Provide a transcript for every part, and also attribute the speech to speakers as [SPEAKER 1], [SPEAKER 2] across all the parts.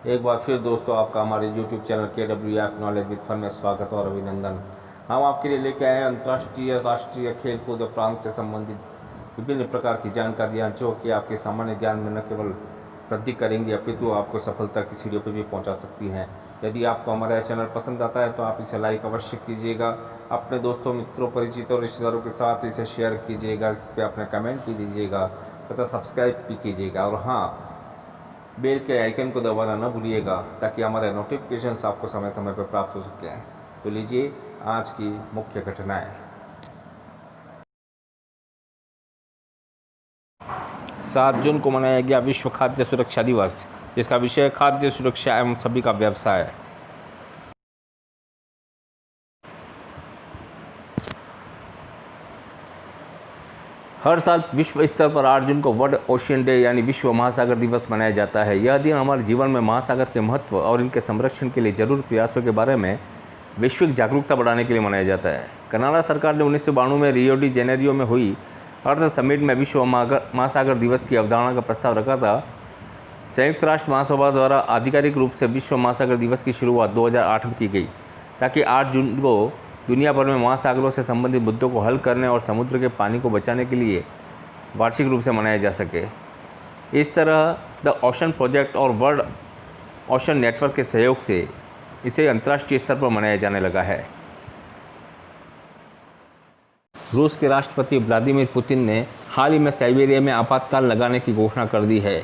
[SPEAKER 1] एक बार फिर दोस्तों आपका हमारे YouTube channel KWF knowledge with fun में स्वागत और अभिनंदन। हम आपके लिए लेके आए हैं अंतर्राष्ट्रीय राष्ट्रीय खेल कूद प्रांत से संबंधित विभिन्न प्रकार की जानकारियाँ जो कि आपके सामान्य ज्ञान में न केवल वृद्धि करेंगी अपितु आपको सफलता की सीढ़ियों पर भी पहुँचा सकती हैं। यदि आपको हमारा चैनल पसंद आता है तो आप इसे लाइक अवश्य कीजिएगा, अपने दोस्तों मित्रों परिचितों रिश्तेदारों के साथ इसे शेयर कीजिएगा, इस पर अपने कमेंट भी दीजिएगा तथा सब्सक्राइब भी कीजिएगा और हाँ, बेल के आइकन को दबाना न भूलिएगा ताकि हमारे नोटिफिकेशंस आपको समय समय पर प्राप्त हो सकें। तो लीजिए आज की मुख्य घटनाएं। 7 जून को मनाया गया विश्व खाद्य सुरक्षा दिवस, जिसका विषय खाद्य सुरक्षा एवं सभी का व्यवसाय। हर साल विश्व स्तर पर 8 जून को वर्ल्ड ओशियन डे यानी विश्व महासागर दिवस मनाया जाता है। यह दिन हमारे जीवन में महासागर के महत्व और इनके संरक्षण के लिए जरूर प्रयासों के बारे में वैश्विक जागरूकता बढ़ाने के लिए मनाया जाता है। कनाडा सरकार ने 1992 में रियो डी जेनेरियो में हुई अर्थ समिट में विश्व महासागर दिवस की अवधारणा का प्रस्ताव रखा था। संयुक्त राष्ट्र महासभा द्वारा आधिकारिक रूप से विश्व महासागर दिवस की शुरुआत 2008 में की गई ताकि 8 जून को दुनिया भर में महासागरों से संबंधित मुद्दों को हल करने और समुद्र के पानी को बचाने के लिए वार्षिक रूप से मनाया जा सके। इस तरह द ओशन प्रोजेक्ट और वर्ल्ड ओशन नेटवर्क के सहयोग से इसे अंतर्राष्ट्रीय स्तर पर मनाया जाने लगा है। रूस के राष्ट्रपति व्लादिमीर पुतिन ने हाल ही में साइबेरिया में आपातकाल लगाने की घोषणा कर दी है।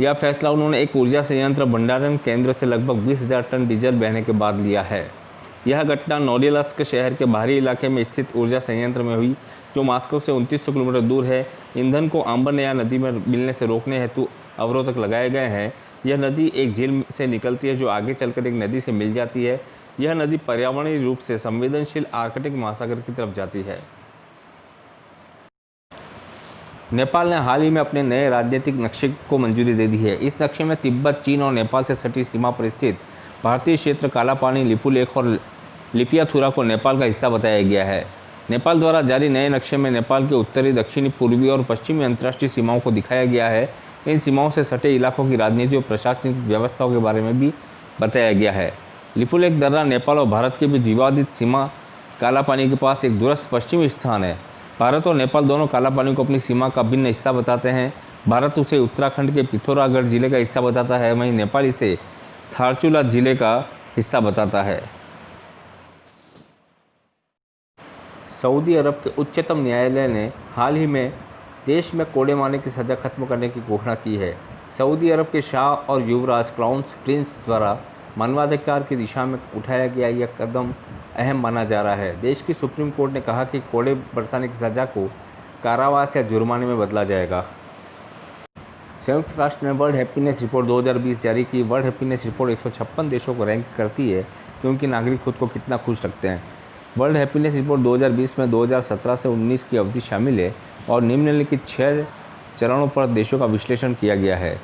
[SPEAKER 1] यह फैसला उन्होंने एक ऊर्जा संयंत्र भंडारण केंद्र से लगभग 20,000 टन डीजल बहने के बाद लिया है। यह घटना नोरियल्स्क शहर के बाहरी इलाके में स्थित ऊर्जा संयंत्र में हुई, जो मॉस्को से 2900 किलोमीटर दूर है। ईंधन को आम्बरनया नदी में मिलने से रोकने हेतु अवरोधक लगाए गए हैं। यह नदी एक झील से निकलती है जो आगे चलकर एक नदी से मिल जाती है। यह नदी पर्यावरणीय रूप से संवेदनशील आर्कटिक महासागर की तरफ जाती है। नेपाल ने हाल ही में अपने नए राजनीतिक नक्शे को मंजूरी दे दी है। इस नक्शे में तिब्बत, चीन और नेपाल से सटी सीमा पर स्थित भारतीय क्षेत्र कालापानी, लिपुलेख और लिपियाथुरा को नेपाल का हिस्सा बताया गया है। नेपाल द्वारा जारी नए नक्शे में नेपाल के उत्तरी, दक्षिणी, पूर्वी और पश्चिमी अंतर्राष्ट्रीय सीमाओं को दिखाया गया है। इन सीमाओं से सटे इलाकों की राजनीतिक और प्रशासनिक व्यवस्थाओं के बारे में भी बताया गया है। लिपुलेख दर्रा नेपाल और भारत के बीच विवादित सीमा कालापानी के पास एक दूरस्थ पश्चिमी स्थान है। भारत और नेपाल दोनों कालापानी को अपनी सीमा का भिन्न हिस्सा बताते हैं। भारत उसे उत्तराखंड के पिथौरागढ़ जिले का हिस्सा बताता है, वहीं नेपाल इसे थारचुला जिले का हिस्सा बताता है। सऊदी अरब के उच्चतम न्यायालय ने हाल ही में देश में कोड़े मारने की सज़ा खत्म करने की घोषणा की है। सऊदी अरब के शाह और युवराज क्राउन प्रिंस द्वारा मानवाधिकार की दिशा में उठाया गया यह कदम अहम माना जा रहा है। देश की सुप्रीम कोर्ट ने कहा कि कोड़े बरसाने की सज़ा को कारावास या जुर्माने में बदला जाएगा। संयुक्त राष्ट्र ने वर्ल्ड हैप्पीनेस रिपोर्ट 2020 जारी की। वर्ल्ड हैप्पीनेस रिपोर्ट 156 देशों को रैंक करती है कि उनके नागरिक खुद को कितना खुश रखते हैं। वर्ल्ड हैप्पीनेस रिपोर्ट 2020 में 2017 से 19 की अवधि शामिल है और निम्नलिखित 6 चरणों पर देशों का विश्लेषण किया गया है।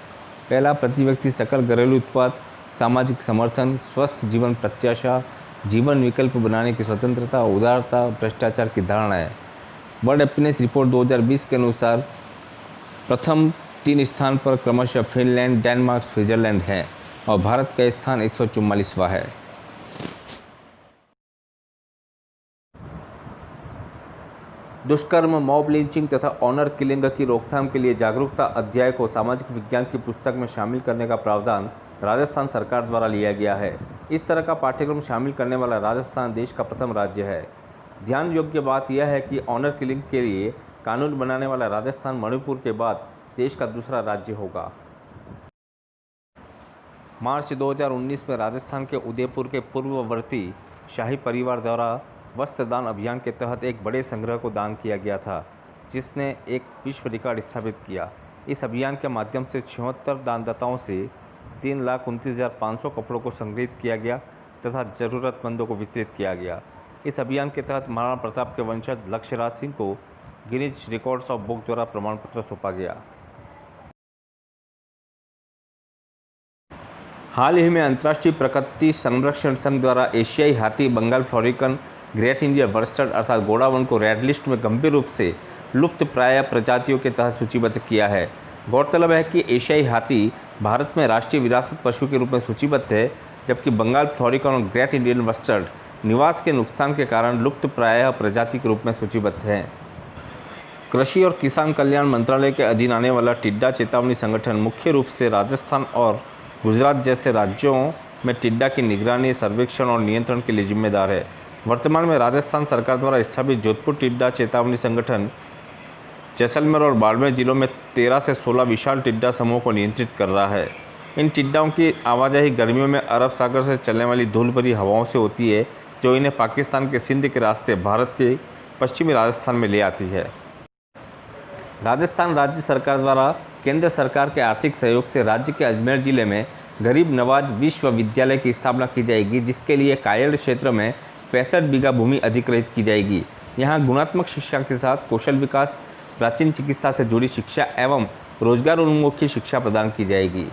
[SPEAKER 1] पहला, प्रति व्यक्ति सकल घरेलू उत्पाद, सामाजिक समर्थन, स्वस्थ जीवन प्रत्याशा, जीवन विकल्प बनाने की स्वतंत्रता, उदारता, भ्रष्टाचार की धारणा है। वर्ल्ड हैप्पीनेस रिपोर्ट 2020 के अनुसार प्रथम 3 स्थान पर क्रमशः फिनलैंड, डेनमार्क, स्विट्जरलैंड है और भारत का स्थान 144वां है। दुष्कर्म, मॉब लिंचिंग तथा ऑनर किलिंग की रोकथाम के लिए जागरूकता अध्याय को सामाजिक विज्ञान की पुस्तक में शामिल करने का प्रावधान राजस्थान सरकार द्वारा लिया गया है। इस तरह का पाठ्यक्रम शामिल करने वाला राजस्थान देश का प्रथम राज्य है। ध्यान योग्य बात यह है कि ऑनर किलिंग के लिए कानून बनाने वाला राजस्थान मणिपुर के बाद देश का दूसरा राज्य होगा। मार्च 2019 में राजस्थान के उदयपुर के पूर्ववर्ती शाही परिवार द्वारा वस्त्रदान अभियान के तहत एक बड़े संग्रह को दान किया गया था, जिसने एक विश्व रिकॉर्ड स्थापित किया। इस अभियान के माध्यम से 76 दानदाताओं से 3,29,500 कपड़ों को संग्रहित किया गया तथा ज़रूरतमंदों को वितरित किया गया। इस अभियान के तहत महाराणा प्रताप के वंशज लक्ष्यराज सिंह को गिनीज रिकॉर्ड्स ऑफ बुक द्वारा प्रमाण पत्र सौंपा गया। हाल ही में अंतर्राष्ट्रीय प्रकृति संरक्षण संघ द्वारा एशियाई हाथी, Bengal florican, great Indian bustard अर्थात गोडावन को रेड लिस्ट में गंभीर रूप से लुप्त प्राय प्रजातियों के तहत सूचीबद्ध किया है। गौरतलब है कि एशियाई हाथी भारत में राष्ट्रीय विरासत पशु के रूप में सूचीबद्ध है, जबकि बंगाल पिथौरागौर और ग्रेट इंडियन बस्टर्ड निवास के नुकसान के कारण लुप्त प्रायः प्रजाति के रूप में सूचीबद्ध हैं। कृषि और किसान कल्याण मंत्रालय के अधीन आने वाला टिड्डा चेतावनी संगठन मुख्य रूप से राजस्थान और गुजरात जैसे राज्यों में टिड्डा की निगरानी, सर्वेक्षण और नियंत्रण के लिए जिम्मेदार है। वर्तमान में राजस्थान सरकार द्वारा स्थापित जोधपुर टिड्डा चेतावनी संगठन जैसलमेर और बाड़मेर जिलों में 13 से 16 विशाल टिड्डा समूहों को नियंत्रित कर रहा है। इन टिड्डाओं की आवाजाही गर्मियों में अरब सागर से चलने वाली धूल भरी हवाओं से होती है, जो इन्हें पाकिस्तान के सिंध के रास्ते भारत के पश्चिमी राजस्थान में ले आती है। राजस्थान राज्य सरकार द्वारा केंद्र सरकार के आर्थिक सहयोग से राज्य के अजमेर जिले में गरीब नवाज विश्वविद्यालय की स्थापना की जाएगी, जिसके लिए कायड़ क्षेत्र में 65 बीघा भूमि अधिग्रहित की जाएगी। यहाँ गुणात्मक शिक्षा के साथ कौशल विकास, प्राचीन चिकित्सा से जुड़ी शिक्षा एवं रोजगार उन्मुखी शिक्षा प्रदान की जाएगी।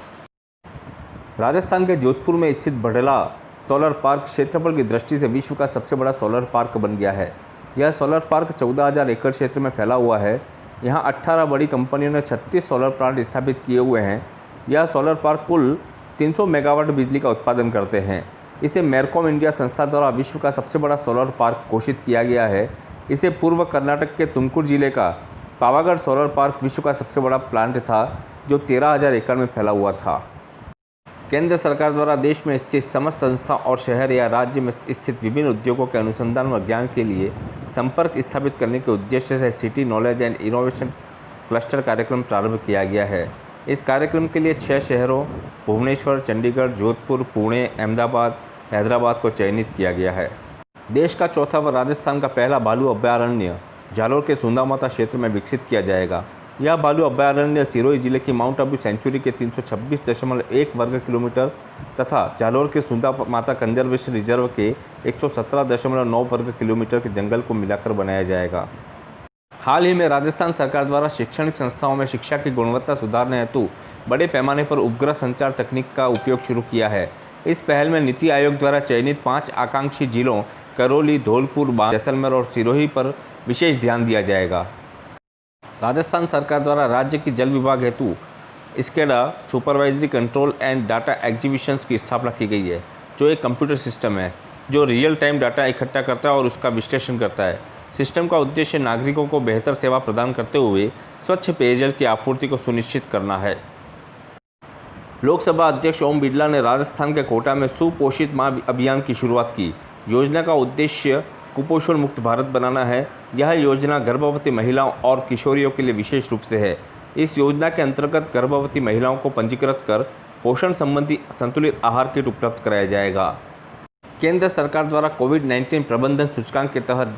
[SPEAKER 1] राजस्थान के जोधपुर में स्थित बड़ला सोलर पार्क क्षेत्रफल की दृष्टि से विश्व का सबसे बड़ा सोलर पार्क बन गया है। यह सोलर पार्क 14,000 एकड़ क्षेत्र में फैला हुआ है। यहाँ 18 बड़ी कंपनियों ने 36 सोलर प्लांट स्थापित किए हुए हैं। यह सोलर पार्क कुल 300 मेगावाट बिजली का उत्पादन करते हैं। इसे मैरकॉम इंडिया संस्था द्वारा विश्व का सबसे बड़ा सोलर पार्क घोषित किया गया है। इसे पूर्व कर्नाटक के तुमकुर जिले का पावागढ़ सोलर पार्क विश्व का सबसे बड़ा प्लांट था, जो 13,000 एकड़ में फैला हुआ था। केंद्र सरकार द्वारा देश में स्थित समस्त संस्था और शहर या राज्य में स्थित विभिन्न उद्योगों के अनुसंधान व ज्ञान के लिए संपर्क स्थापित करने के उद्देश्य से city knowledge and innovation cluster कार्यक्रम प्रारंभ किया गया है। इस कार्यक्रम के लिए 6 शहरों भुवनेश्वर, चंडीगढ़, जोधपुर, पुणे, अहमदाबाद, हैदराबाद को चयनित किया गया है। देश का चौथा व राजस्थान का पहला भालू अभयारण्य जालोर के सुंदामाता क्षेत्र में विकसित किया जाएगा। यह भालू अभयारण्य सिरोही जिले की माउंट आबू सेंचुरी के 326.1 वर्ग किलोमीटर तथा जालोर के सुंदामाता कंजर्वेशन रिजर्व के 117.9 वर्ग किलोमीटर के जंगल को मिलाकर बनाया जाएगा। हाल ही में राजस्थान सरकार द्वारा शैक्षणिक संस्थाओं में शिक्षा की गुणवत्ता सुधारने हेतु बड़े पैमाने पर उपग्रह संचार तकनीक का उपयोग शुरू किया है। इस पहल में नीति आयोग द्वारा चयनित 5 आकांक्षी जिलों करौली, धौलपुर, जैसलमेर और सिरोही पर विशेष ध्यान दिया जाएगा। राजस्थान सरकार द्वारा राज्य की जल विभाग हेतु SCADA supervisory control and data acquisition की स्थापना की गई है, जो एक कंप्यूटर सिस्टम है जो रियल टाइम डाटा इकट्ठा करता है और उसका विश्लेषण करता है। सिस्टम का उद्देश्य नागरिकों को बेहतर सेवा प्रदान करते हुए स्वच्छ पेयजल की आपूर्ति को सुनिश्चित करना है। लोकसभा अध्यक्ष ओम बिरला ने राजस्थान के कोटा में सुपोषित मां अभियान की शुरुआत की। योजना का उद्देश्य कुपोषण मुक्त भारत बनाना है। यह योजना गर्भवती महिलाओं और किशोरियों के लिए विशेष रूप से है। इस योजना के अंतर्गत गर्भवती महिलाओं को पंजीकृत कर पोषण संबंधी संतुलित आहार किट उपलब्ध कराया जाएगा। केंद्र सरकार द्वारा कोविड-19 प्रबंधन सूचकांक के तहत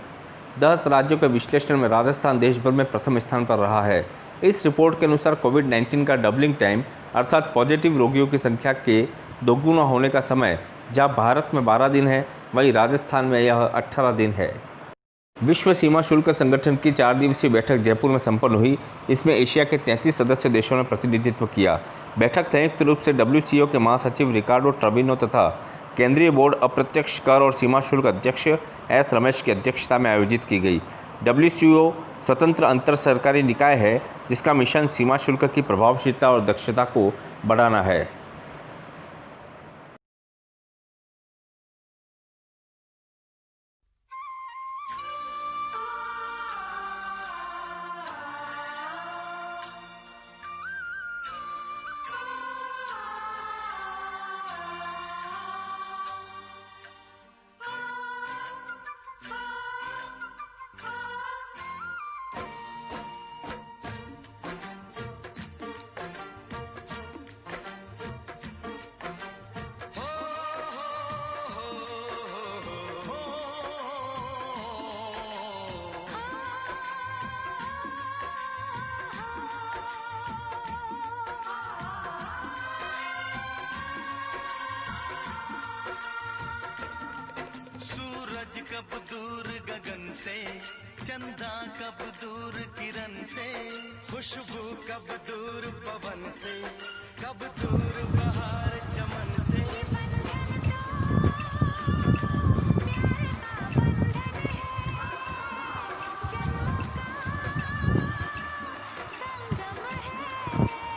[SPEAKER 1] 10 राज्यों के विश्लेषण में राजस्थान देश भर में प्रथम स्थान पर रहा है। इस रिपोर्ट के अनुसार कोविड-19 का डबलिंग टाइम अर्थात पॉजिटिव रोगियों की संख्या के दोगुना होने का समय जहां भारत में 12 दिन है, वहीं राजस्थान में यह 18 दिन है। विश्व सीमा शुल्क संगठन की 4 दिवसीय बैठक जयपुर में संपन्न हुई। इसमें एशिया के 33 सदस्य देशों ने प्रतिनिधित्व किया। बैठक संयुक्त रूप से WCO के महासचिव रिकार्डो ट्रेविनो तथा केंद्रीय बोर्ड अप्रत्यक्ष कर और सीमा शुल्क अध्यक्ष S रमेश की अध्यक्षता में आयोजित की गई। WCO स्वतंत्र अंतर सरकारी निकाय है जिसका मिशन सीमा शुल्क की प्रभावशीलता और दक्षता को बढ़ाना है।
[SPEAKER 2] कब दूर गगन से, चंदा कब दूर किरण से, खुशबू कब दूर पवन से, कब दूर बहार चमन से। संगम है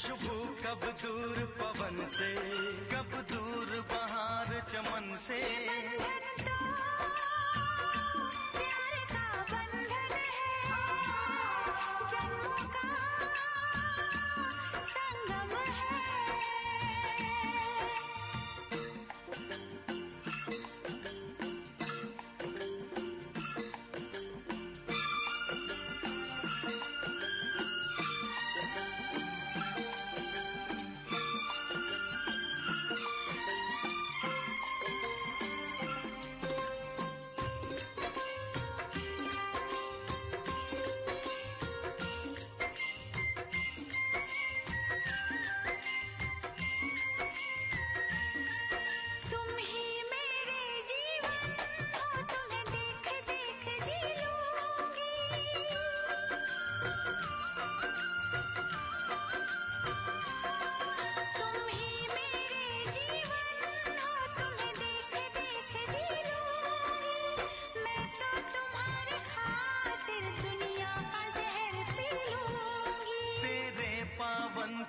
[SPEAKER 2] खुशबू कब दूर पवन से, कब दूर बहार चमन से।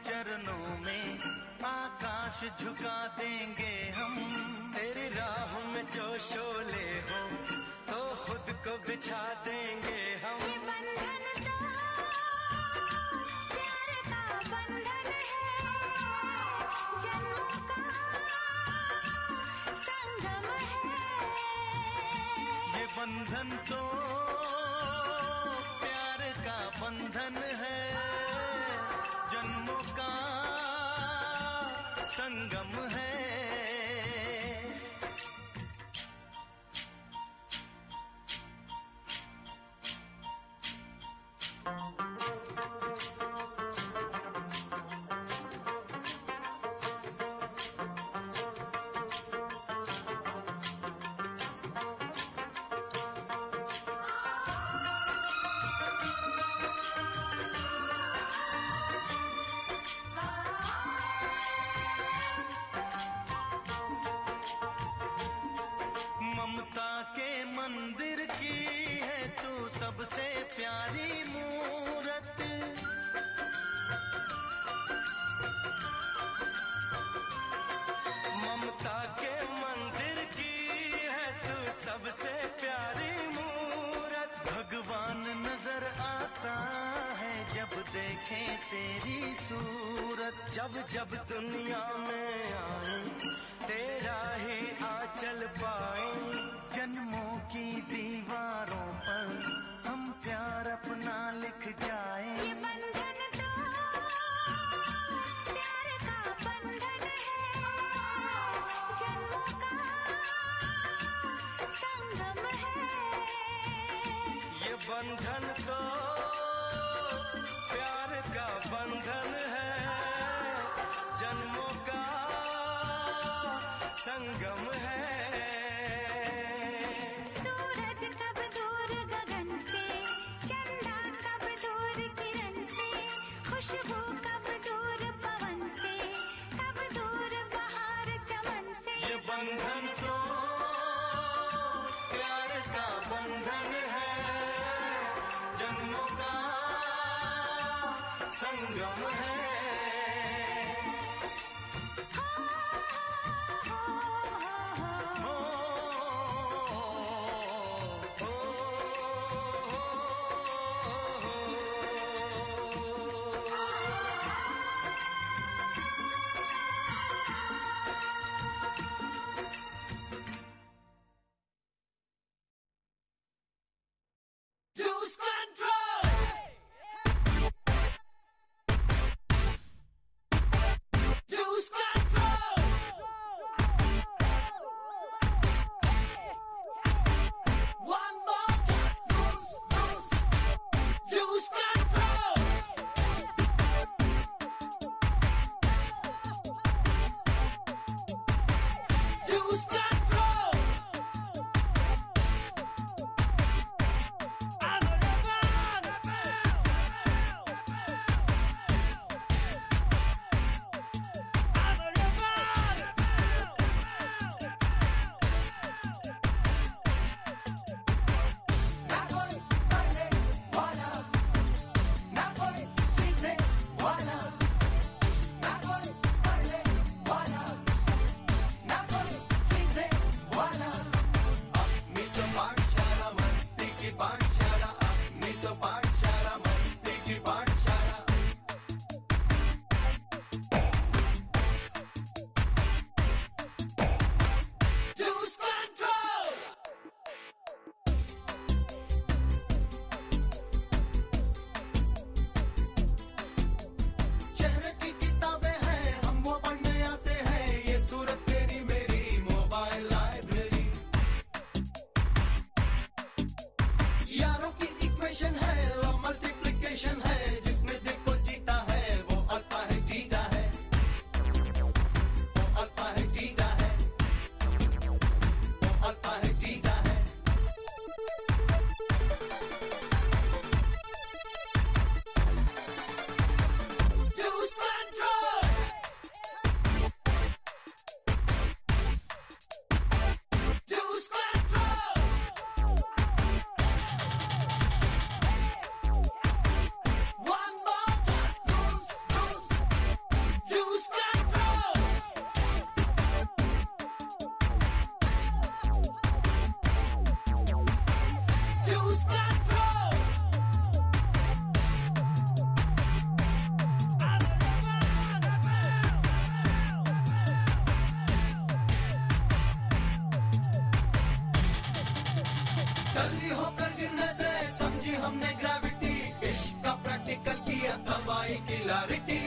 [SPEAKER 2] चरणों में आकाश झुका देंगे हम, तेरी राह में जो शोले हो तो खुद को बिछा देंगे हम। ये बंधन तो प्यार का बंधन है, जन्मों का संगम है। ये बंधन तो प्यार का बंधन है, जन्मों का संगम है। ममता के मंदिर की है तू सबसे प्यारी मूरत, ममता के मंदिर की है तू सबसे प्यारी मूरत। भगवान नजर आता है जब देखे तेरी सूरत, जब जब दुनिया में आए तेरा ही आंचल पाए। जन्मों की दीवारों पर हम प्यार अपना लिख जाए। ये बंधन तो प्यार का बंधन है, जन्मों का संगम है। ये बंधन तो प्यार का बंधन है, जन्मों का संगम है। सूरज कब दूर गगन से, चंदा कब दूर किरण से, खुशबू कब दूर पवन से, कब दूर बहार चमन से। ये बंधन तो प्यार का बंधन है, जन्मों का संगम है। Lose control. टल्ली होकर गिरने से समझी हमने ग्रेविटी, इश्क का प्रैक्टिकल किया दवाई की क्लैरिटी।